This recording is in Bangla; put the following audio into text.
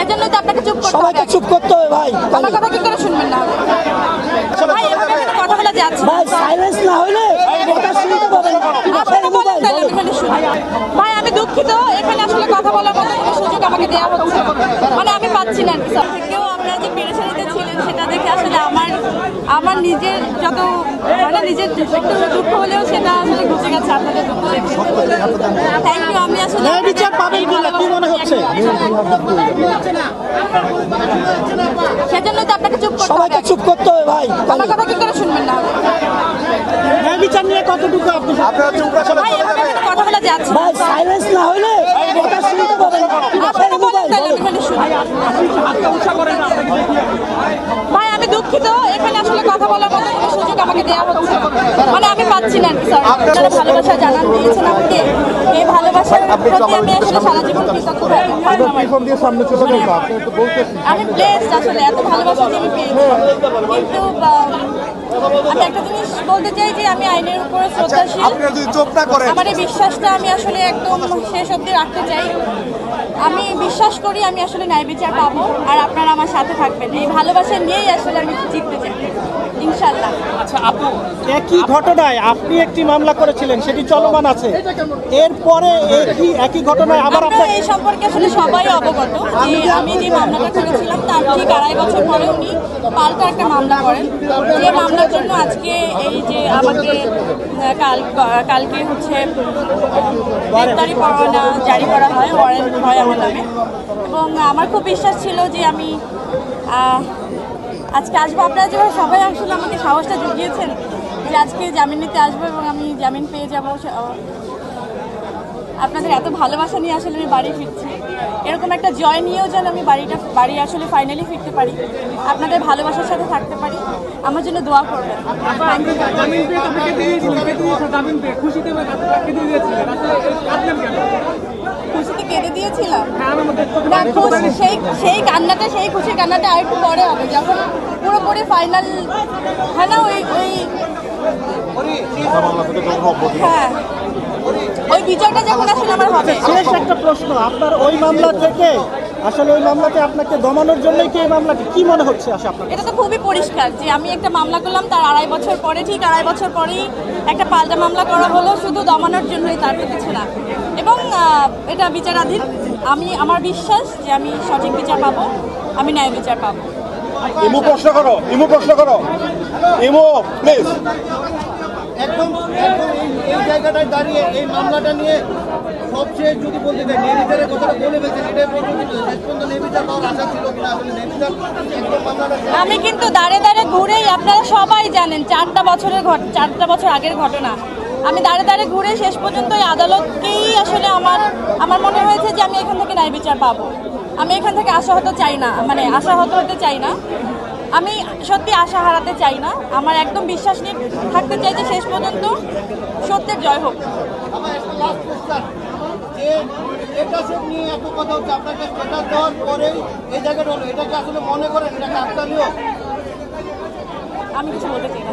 সেজন্যই তো আপনাকে চুপ করতে হবে। সবাইকে চুপ করতে হবে ভাই। আমার কথা কি করে শুনবেন না? ভাই এভাবে কথা বলা যাচ্ছে ভাই সাইলেন্স না হলে কথা শুনতে পাবেন না। আপনি বলেন তাহলে আমি এখানে শুনি। ভাই আমি দুঃখিত, এখানে আসলে কথা বলার মতো কোনো সুযোগ আমাকে দেওয়া হচ্ছে না, মানে আমি পাচ্ছি না। কেউ আপনারা যে পেরেশানিতে ছিলেন সেটা দেখে আসলে আমার নিজের যত মানে নিজের একটু দুঃখ হলেও সেটা আসলে ঘুচে গেছে আপনাদের দুঃখ দেখে। Thank you. আমি আসলে বিচার পাবেন বলে কি মনে হচ্ছে? সেজন্যই তো আপনাকে চুপ করতে হবে। সবাইকে চুপ করতে হবে ভাই। আমার কথা কি করে শুনবেন না? বিচার নিয়ে কতটুকু আপনারা চুপ ভাই এভাবে কথা বলা যাচ্ছে ভাই সাইলেন্স না হলে কথা শুনতে পাবেন না। আপনি বলেন তাহলে আমি এখানে শুনি। ভাই আমি দুঃখিত, এখানে আসলে কথা বলার মতো কোনো সুযোগ আমাকে দেওয়া হচ্ছে না, মানে আমি পাচ্ছি না। স্যার আপনারা ভালোবাসা জানান দিয়েছেন আমাকে, এই ভালোবাসার প্রতি আমি আসলে সারা জীবন কৃতজ্ঞ থাকবো। আমি ব্লেসড আসলে এত ভালোবাসা যে আমি পেয়েছি। কিন্তু আমি একটা জিনিস বলতে চাই যে আমি আইনের উপরে শ্রদ্ধাশীল। আমার এই বিশ্বাসটা আমি আসলে একদম শেষ অবধি রাখতে চাই। আমি বিশ্বাস করি আমি আসলে ন্যায় বিচার পাবো, আর আপনারা আমার সাথে থাকবেন। এই ভালোবাসা নিয়েই আসলে আমি জিততে চাই ইনশাল্লাহ। আচ্ছা আপু, একই ঘটনায় আপনি একটি মামলা করেছিলেন, সেটি চলমান আছে। এরপরে একই ঘটনায় আবার আপনারা এই সম্পর্কে আসলে সবাই অবগত যে আমি যে মামলাটা করেছিলাম তার ঠিক 2.5 বছর পরে উনি পাল্টা একটা মামলা করেন, যে মামলার জন্য আজকে এই যে আমাকে কালকে হচ্ছে গ্রেপ্তারি পরোয়ানা জারি করা হয়, ওয়ারেন্ট হয় আমার নামে। এবং আমার খুব বিশ্বাস ছিল যে আমি আজকে আসবো। আপনারা যেভাবে সবাই আসলে আমাকে সাহসটা জুগিয়েছেন যে আজকে জামিন নিতে আসবো এবং আমি জামিন পেয়ে যাবো, আপনাদের এত ভালোবাসা নিয়ে আসলে আমি বাড়ি ফিরছি। এরকম একটা জয় নিয়েও যেন আমি বাড়ি আসলে ফাইনালি ফিরতে পারি, আপনাদের ভালোবাসার সাথে থাকতে পারি, আমার জন্য দোয়া করবেন। খুশিতে কেঁদে দিয়েছিলাম না, সেই কান্নাটা, সেই খুশির কান্নাটা আর একটু পরে হবে, যখন পুরোপুরি ফাইনাল হয় না হ্যাঁ ওই বিচারটা যখন আসলে আমার হবে। শেষ একটা প্রশ্ন, আপনার ওই মামলা থেকে আসলে ওই মামলাতে আপনাকে দমানোর জন্যই কি এই মামলাটি কি মনে হচ্ছে? এটা তো খুবই পরিষ্কার যে আমি একটা মামলা করলাম, তার 2.5 বছর পরে, ঠিক 2.5 বছর পরেই একটা পাল্টা মামলা করা হলো শুধু দমানোর জন্যই, তার তো কিছু না। এবং এটা বিচারাধীন। আমার বিশ্বাস যে আমি সঠিক বিচার পাবো, আমি ন্যায় বিচার পাবো। ইমু প্রশ্ন করো ইমু প্লিজ। একদম এই জায়গাটায় দাঁড়িয়ে এই মামলাটা নিয়ে সবচেয়ে যদি বলতে চাই নেভিচারের কথাটা বলে ফেলছেন, এটাই প্রশ্ন ছিল শেষ পর্যন্ত নেভিচার পাওয়ার আশা ছিল কিনা? আসলে নেভিচার একদম মামলাটা আমি কিন্তু দাঁড়ে ঘুরেই, আপনারা সবাই জানেন 4টা বছর আগের ঘটনা, আমি দাঁড়ে ঘুরে শেষ পর্যন্ত এই আদালতকেই আসলে আমার মনে হয়েছে যে আমি এখান থেকে ন্যায় বিচার পাবো। আমি এখান থেকে আশাহত হতে চাই না, আমি সত্যি আশা হারাতে চাই না। আমার একদম বিশ্বাস নিয়ে থাকতে চাই যে শেষ পর্যন্ত সত্যের জয় হোক। এটা সব নিয়ে এত কথা হচ্ছে, আপনাকে স্ট্যাটাস দেওয়ার পরেই এই জায়গাটা হলো, এটাকে আসলে মনে করেন এটা কাকতালীয়? আমি কিছু বলতে চাই না।